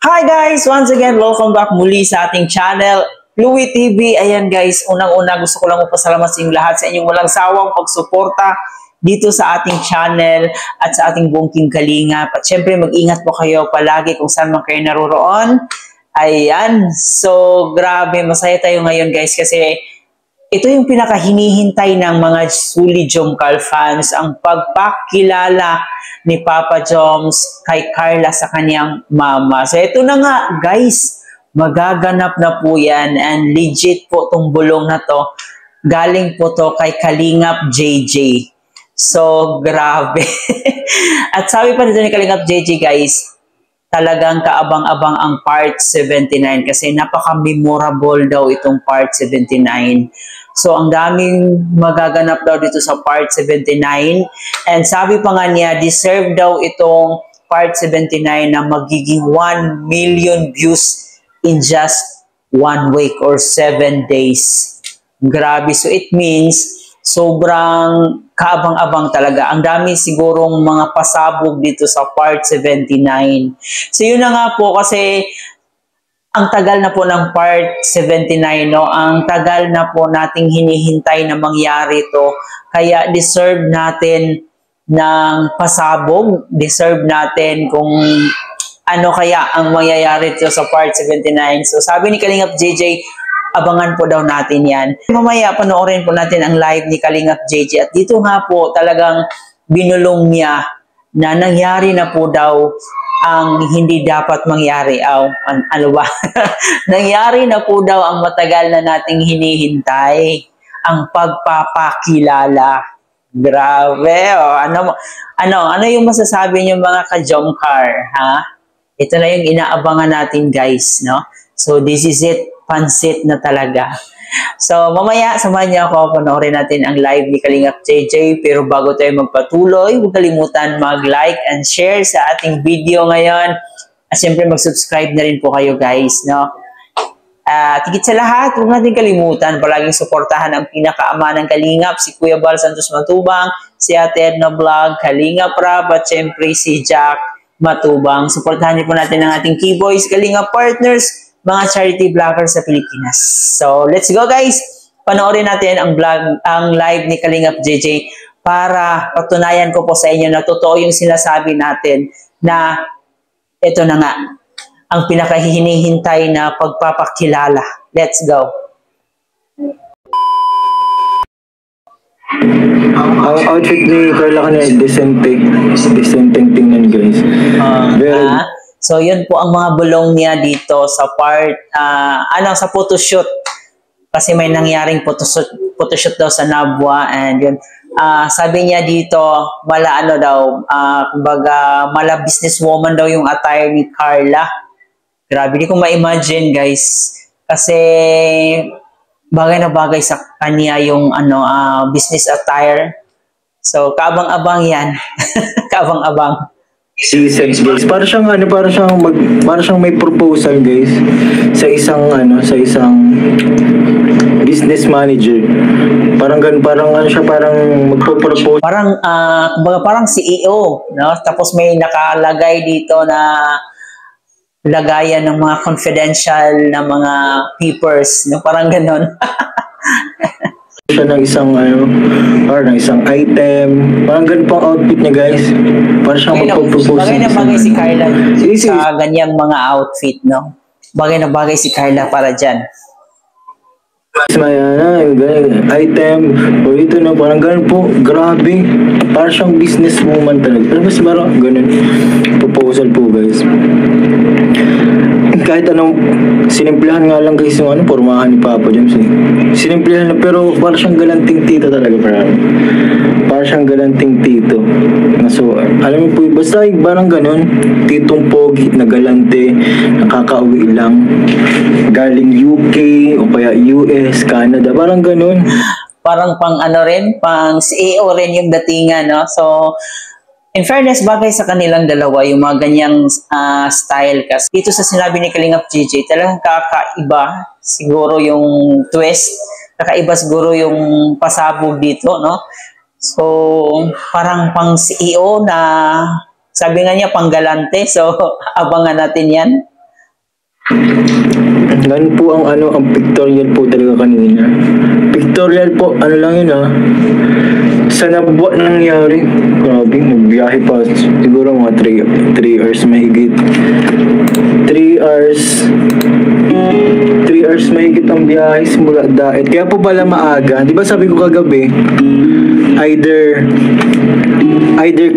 Hi guys! Once again, welcome back muli sa ating channel, Louie TV. Ayan guys, unang-una gusto ko lang magpasalamat sa inyong lahat sa inyong walang sawang pagsuporta dito sa ating channel at sa ating buong Team Kalingap. At syempre mag-ingat po kayo palagi kung saan man kayo naroroon. Ayan, so grabe, masaya tayo ngayon guys kasi ito yung pinakahinihintay ng mga Sully Jomcar fans, ang pagpakilala ni Papa Joms kay Carla sa kanyang mama. So ito na nga guys, magaganap na po yan and legit po tong bulong na to. Galing po to kay Kalingap JJ. So grabe. At sabi pa dito ni Kalingap JJ guys, talagang kaabang-abang ang part 79 kasi napaka-memorable daw itong part 79. So, ang daming magaganap daw dito sa part 79. And sabi pa nga niya, deserve daw itong part 79 na magiging 1 million views in just 1 week or 7 days. Grabe. So, it means sobrang kaabang-abang talaga. Ang dami sigurong mga pasabog dito sa part 79. So, yun na nga po kasi ang tagal na po ng part 79, no? Ang tagal na po nating hinihintay na mangyari to. Kaya deserve natin ng pasabog. Deserve natin kung ano kaya ang mangyayari to sa part 79. So sabi ni Kalingap JJ, abangan po daw natin yan. Mamaya panoorin po natin ang live ni Kalingap JJ. At dito nga po talagang binulong niya na nangyari na po daw ang hindi dapat mangyari. Ano ba? Nangyari na po daw ang matagal na nating hinihintay, ang pagpapakilala. Grabe. Oh. Ano yung masasabi niyo mga ka-Jomcar, ha? Ito na yung inaabangan natin guys, no? So this is it, pansit na talaga. So, mamaya, samahan niyo ako, panoorin natin ang live ni Kalingap JJ. Pero bago tayo magpatuloy, huwag kalimutan mag-like and share sa ating video ngayon. At siyempre, mag-subscribe na rin po kayo guys, no? At higit sa lahat, huwag natin kalimutan, palaging suportahan ang pinakaama ng Kalingap, si Kuya Bal Santos Matubang, si Ate Edna Vlog, Kalingap Rab, at siyempre si Jack Matubang. Suportahan niyo po natin ang ating Keyboys, Kalingap Partners, mga charity vloggers sa Pilipinas. So, let's go guys! Panoorin natin ang live ni Kalingap JJ para patunayan ko po sa inyo na totoo yung sinasabi natin na ito na nga, ang pinakahinihintay na pagpapakilala. Let's go! Ang outfit ni Carla kanina, decenteng tingnan guys. So, yun po ang mga bulong niya dito sa part, sa photoshoot. Kasi may nangyaring photoshoot daw sa Nabwa. And yun, sabi niya dito, mala businesswoman daw yung attire ni Carla. Grabe, di ko ma-imagine guys. Kasi, bagay na bagay sa kanya yung business attire. So, kaabang-abang yan. Kaabang-abang. Season guys. Para siyang may proposal guys sa isang business manager. Parang magpo-propose. Parang CEO, no? Tapos may nakalagay dito na lagayan ng mga confidential na mga papers, no? Parang ganon. Siya ng isang item. Parang ganun pang outfit niya guys. Para siyang magpo-propose. Bagay na bagay si Carla sa ganyang mga outfit, no? Bagay na bagay si Carla para dyan. May item. O ito na, parang ganun po. Grabe. Para siyang businesswoman talaga. Pero mas parang ganun. Proposal po guys. Kahit anong sinimplihan nga lang guys yung pormahan ni Papa Joms eh. Sinimplihan na pero para siyang galanting tito talaga para siyang galanting tito. So alam mo po, basta parang ganun, titong pogi na galante, nakakauwi lang galing UK o kaya US, Canada, parang ganun. Parang pang CEO rin yung datingan, no? So in fairness, bagay sa kanilang dalawa yung mga ganyang style kasi dito sa sinabi ni Kalingap JJ, talagang kakaiba siguro yung twist, kakaiba siguro yung pasabog dito, no? So, parang pang CEO na, sabi nga niya, pang galante, so abangan natin yan. Ganun po ang ang pictorial po talaga kanina. Pictorial po, ano lang yun sa nabuwa nangyari. Grabe, magbiyahe pa. Siguro mga 3 hours mahigit. 3 hours. 3 hours mahigit ang biyahe simula Daet. Kaya po pala maaga. Di ba sabi ko kagabi, either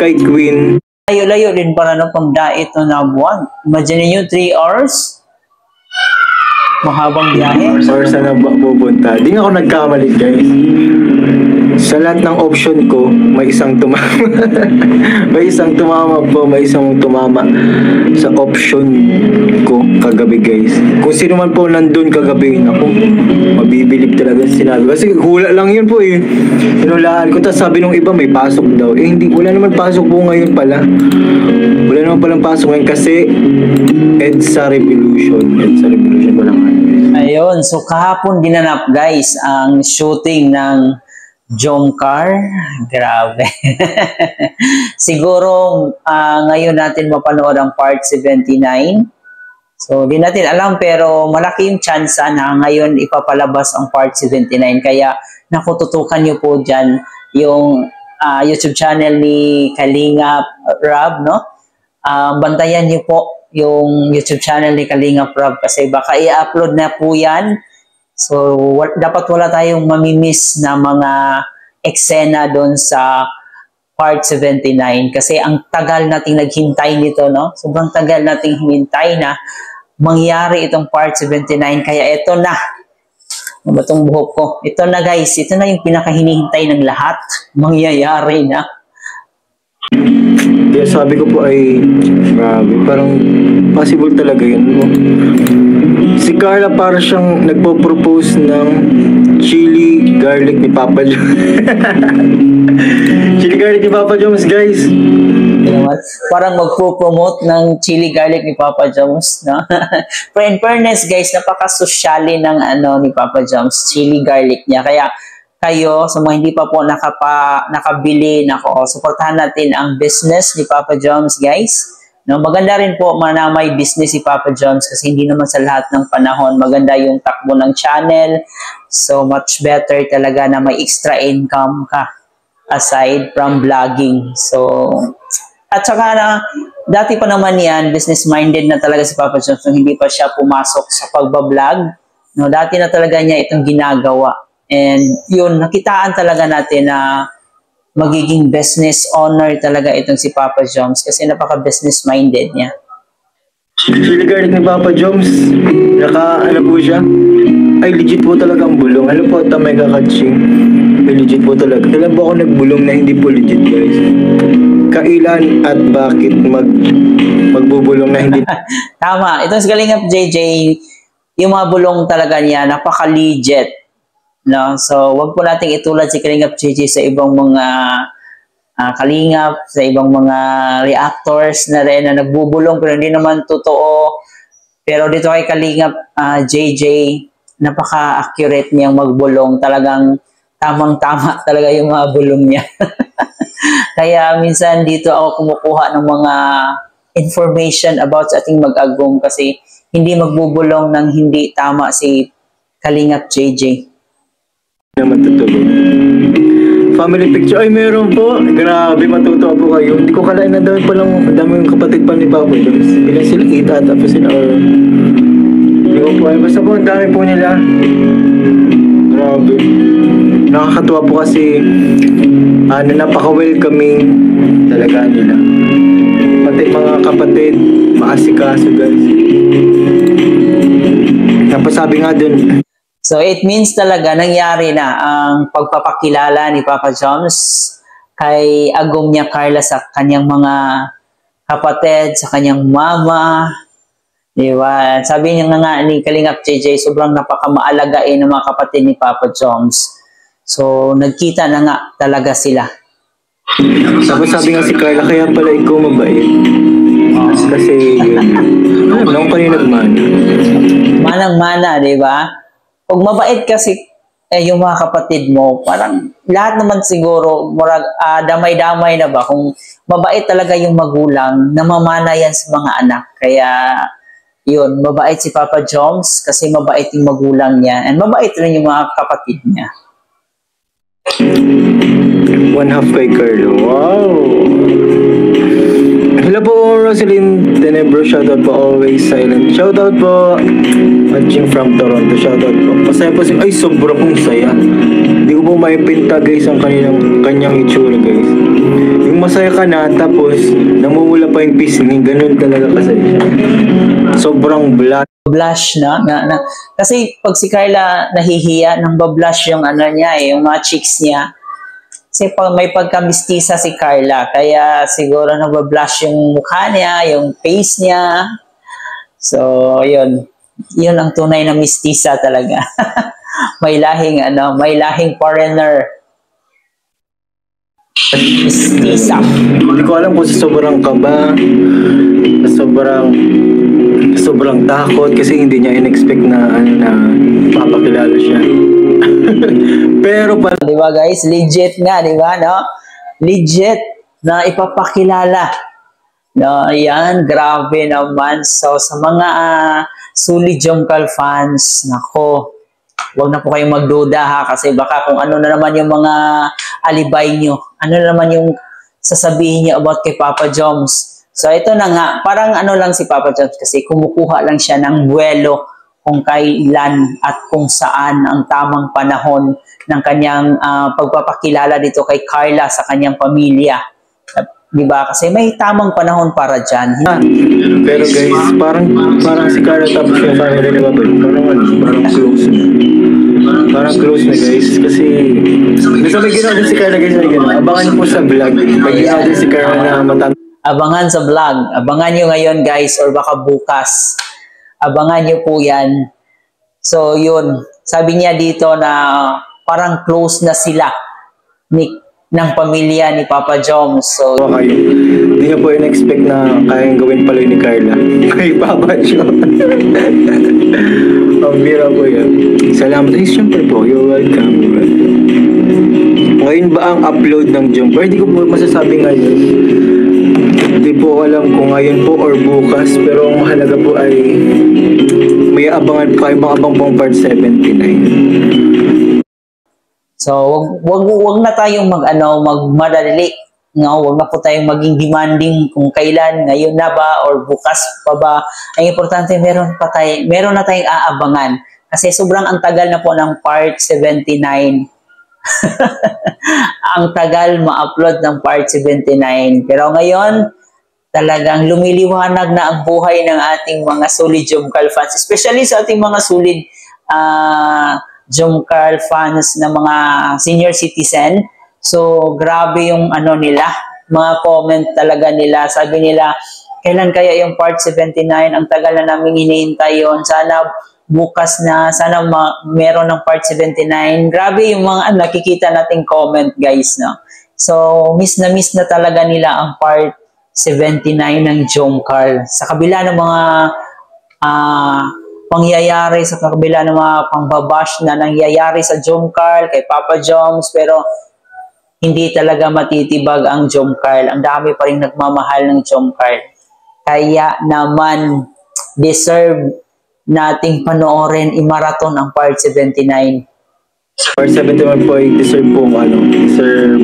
kay Queen. Layo-layo din para no pang Daet no na buwan. Imagine niyo 3 hours. Mahabang biyahe. Or saan na pupunta? Di nga ako nagkamali, guys. Sa lahat ng option ko, may isang tumama. May isang tumama po, may isang tumama sa option ko kagabi, guys. Kung sino man po nandun kagabi, ako, mabibilib talaga sinabi. Kasi hula lang yun po eh. Hinulaan ko, tapos sabi nung iba may pasok daw. Eh hindi, wala naman pasok po ngayon pala. Wala naman palang pasok ngayon kasi EDSA Revolution. EDSA Revolution pa lang. Ayun, so kahapon ginanap guys ang shooting ng Jomcar. Grabe. Siguro ngayon natin mapanood ang part 79. So di natin alam pero malaki yung chance na ngayon ipapalabas ang part 79. Kaya nakututukan nyo po dyan yung YouTube channel ni Kalingap Rob, no? Bantayan nyo po yung YouTube channel ni Kalingap Rob kasi baka i-upload na po yan. So, dapat wala tayong mamimiss na mga eksena doon sa part 79 kasi ang tagal nating naghintay nito, no? Sobrang tagal nating hinintay na mangyari itong part 79 kaya ito na. Ano ba itong buhok ko? Ito na guys, ito na yung pinakahinihintay ng lahat. Mangyayari na. Kaya sabi ko po ay grabe, parang possible talaga yun. Si Carla para siyang nagpo-propose ng chili garlic ni Papa Jones. Chili garlic ni Papa Jones, guys. Parang magpo-promote ng chili garlic ni Papa Jones, no? Pero in fairness, guys, napaka-sosyali ng ni Papa Jones, chili garlic niya. Kaya kayo, sa mga hindi pa po nakabili, suportahan natin ang business ni Papa Jones, guys. No, maganda rin po na may business si Papa Jones kasi hindi naman sa lahat ng panahon maganda yung takbo ng channel. So, much better talaga na may extra income ka aside from vlogging. So, at saka dati pa naman yan, business-minded na talaga si Papa Jones nung hindi pa siya pumasok sa pagbablog. No, dati na talaga niya itong ginagawa. And yun, nakitaan talaga natin na magiging business owner talaga itong si Papa Jones kasi napaka-business minded niya. Chili garlic ni Papa Jones, po siya? Ay, legit po talaga ang bulong. Ano po, tamay kakatching. May legit po talaga. Kailan po ako nagbulong na hindi po legit, guys? Kailan at bakit magbubulong na hindi? Tama. Itong si Kalingap JJ, yung mga bulong talaga niya, napaka-legit. No? So, wag po nating itulad si Kalingap JJ sa ibang mga kalingap, sa ibang mga reactors na rin na nagbubulong pero hindi naman totoo. Pero dito kay Kalingap JJ, napaka-accurate niyang magbulong. Talagang tamang-tama talaga yung mga bulong niya. Kaya minsan dito ako kumukuha ng mga information about sa ating mag-agong kasi hindi magbubulong ng hindi tama si Kalingap JJ. Naman tutulog. Family picture. Ay, meron po. Grabe, matutuwa po kayo. Hindi ko kalain na dami yung kapatid pa ni Papa Jones. Ilan sila? 8 ata po sila. Hindi ko po. Basta po, ang dami po nila. Grabe. Nakakatuwa po kasi napaka-welcoming talaga nila. Pati mga kapatid, maasikaso guys. Tapos sabi nga dun, so, it means talaga nangyari na ang pagpapakilala ni Papa Jones kay Agong niya Carla sa kanyang mga kapatid, sa kanyang mama. Di ba? Sabi niya nga ni Kalingap JJ, sobrang napakamaalagaan ng mga kapatid ni Papa Jones. So, nagkita na nga talaga sila. Tapos sabi nga si Carla, kaya pala ikaw mabait. Kasi, alam lang pa rin nagmana. Manang-mana, di ba? Pag mabait kasi yung mga kapatid mo, parang lahat naman siguro, damay-damay na ba? Kung mabait talaga yung magulang, namamana yan sa mga anak. Kaya Yun, mabait si Papa Joms kasi mabait yung magulang niya and mabait rin yung mga kapatid niya. One half kay Carlo. Wow! Hello po, Rosalyn Tenebro. Shoutout po, always silent. Shoutout po, watching from Toronto. Shoutout po. Masaya po si... Ay, sobra pong saya. Hindi ko po maipinta, guys, ang kanyang itsura, guys. Yung masaya ka na, tapos namumula pa yung pisngi. Ganun talaga kasi. Sobrang black. Blush na. Kasi pag si Carla nahihiya, nang bablush yung ano niya yung mga cheeks niya. Kasi may pagka-mistisa si Carla, kaya siguro nabablush yung mukha niya, yung face niya. So, yun. Yun ang tunay na mistisa talaga. may lahing foreigner. Mistisa. Hindi ko alam kung sa sobrang kaba, sobrang takot kasi hindi niya in-expect na papakilala siya. Pero pa, di ba guys? Legit nga, di ba, no? Legit na ipapakilala. No, yan, grabe naman. So, sa mga Sully Jomcal fans, nako, wag na po kayong magduda ha, kasi baka kung ano na naman yung mga alibay nyo, ano na naman yung sasabihin niyo about kay Papa Joms. So, ito na nga, parang ano lang si Papa Joms kasi kumukuha lang siya ng buwelo kung kailan at kung saan ang tamang panahon ng kanyang pagpapakilala dito kay Carla sa kanyang pamilya. Diba? Kasi may tamang panahon para dyan. Pero guys, parang si Carla tapos yung family ni Papa, parang close na. Parang close na guys. Kasi nasa may ginawa din si Carla guys na gano'n. Abangan niyo po sa vlog. May ginawa din si Carla na matanda. Abangan sa vlog. Abangan nyo ngayon guys or baka bukas. Abangan nyo po yan. So, yun. Sabi niya dito na parang close na sila ng pamilya ni Papa Joms. So, kayo. Hindi niya po in-expect na kayang gawin pala ni Carla. Kay Papa Joms. Ang bira po yan. Salamat. Ay, siyempre po. You're welcome. Ngayon ba ang upload ng Jomcar? Hindi ko po masasabi ngayon. Hindi po alam kung ngayon po or bukas, pero ang mahalaga po ay may abangan po kayo, mga abang pong part 79. So, wag na tayong magmadali. No, wag na po tayong maging demanding kung kailan, ngayon na ba or bukas pa ba. Ang importante meron na tayong aabangan kasi sobrang ang tagal na po ng part 79. Ang tagal ma-upload ng part 79. Pero ngayon, talagang lumiliwanag na ang buhay ng ating mga solid Jomcal fans. Especially sa ating mga solid Jomcal fans na mga senior citizen. So, grabe yung nila, mga comment talaga nila. Sabi nila, kailan kaya yung part 79? Ang tagal na namin hinihintay yun. Sana bukas na, sana meron ng part 79. Grabe yung mga nakikita nating comment, guys, no? So, miss na talaga nila ang part 79 ng Jomcar. Sa kabila ng mga pangyayari, sa kabila ng mga pangbabash na nangyayari sa Jomcar, kay Papa Joms, pero hindi talaga matitibag ang Jomcar. Ang dami pa rin nagmamahal ng Jomcar. Kaya naman, deserve nating panoorin i-marathon ang part 79. Part 71 po ay deserve po deserve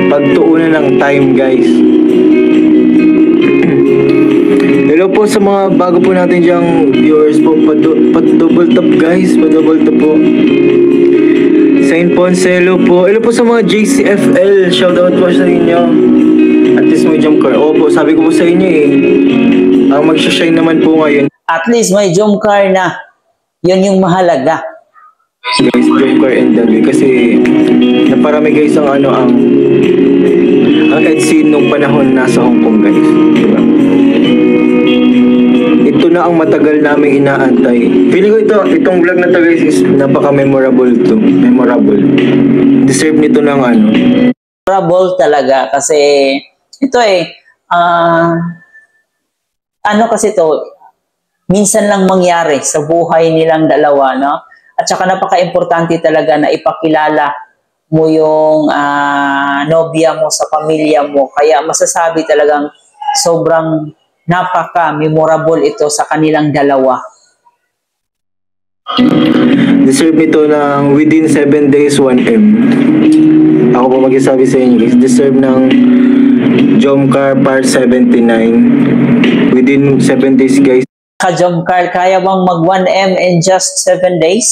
pagtuunan ng time, guys. Hello po sa mga bago po natin diyang viewers po, pa-double tap guys, pa-double tap po. Saint Poncelo po. Hello po sa mga JCFL, shoutout po sa inyo. At least may Jomcar. Opo, sabi ko po sa inyo ang magsha-shine naman po ngayon. At least may Jomcar na. Yun yung mahalaga. Guys, Jomcar and Davi kasi naparami guys ang EDC nung panahon nasa Hong Kong, guys. Diba? Ito na ang matagal naming inaantay. Feeling ko itong vlog na to guys is napaka-memorable to. Memorable. Deserve nito ng Memorable talaga kasi ito kasi to, minsan lang mangyari sa buhay nilang dalawa, no? At saka napaka-importante talaga na ipakilala mo yung nobya mo sa pamilya mo. Kaya masasabi talagang sobrang napaka-memorable ito sa kanilang dalawa. Deserve nito ng within 7 days 1M. Ako po magsasabi sa inyo guys, deserve ng Jomcar Part 79 within 7 days guys. Ka-Jomcar, kaya bang mag 1M in just 7 days?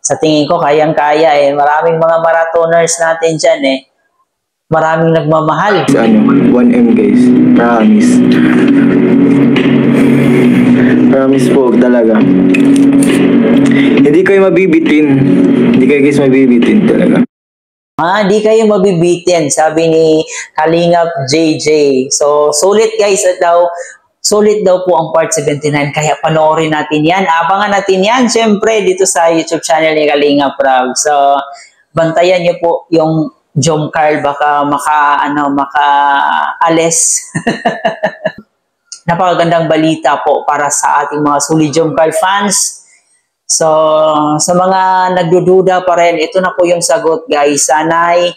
Sa tingin ko, kayang-kaya eh. Maraming mga marathoners natin dyan eh. Maraming nagmamahal. Ano, 1M guys. Promise. Promise po talaga. Hindi kayo mabibitin. Hindi kayo guys mabibitin talaga. Di kayo mabibitin, sabi ni Kalingap JJ. So, sulit guys daw. Sulit daw po ang Part 79, kaya panoorin natin yan. Abangan natin yan, syempre, dito sa YouTube channel ni Kalingap Rab. So, bantayan niyo po yung Jomcar, baka maka-alis. Napakagandang balita po para sa ating mga Suli Jomcar fans. So, sa mga nagdududa pa rin, ito na po yung sagot guys. Sana'y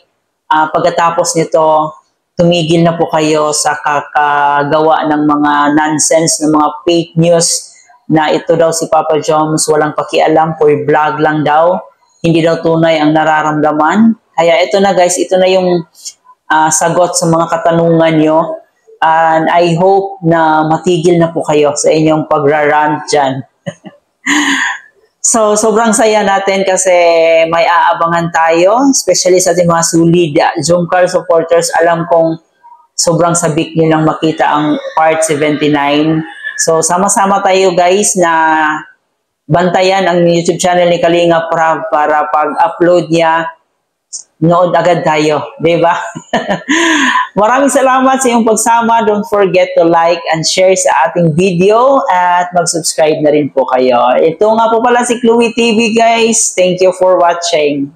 pagkatapos nito, tumigil na po kayo sa kakagawa ng mga nonsense, ng mga fake news na ito daw si Papa Joms walang pakialam, for vlog lang daw. Hindi daw tunay ang nararamdaman. Kaya ito na guys, ito na yung sagot sa mga katanungan nyo. And I hope na matigil na po kayo sa inyong pagrarant dyan. So, sobrang saya natin kasi may aabangan tayo, especially sa ating mga solid Jomcar supporters. Alam kong sobrang sabik nilang makita ang Part 79. So, sama-sama tayo guys na bantayan ang YouTube channel ni Kalingap Rab para pag-upload niya, nood agad tayo, di ba? Maraming salamat sa iyong pagsama. Don't forget to like and share sa ating video at mag-subscribe na rin po kayo. Ito nga po pala si Chloe TV guys. Thank you for watching.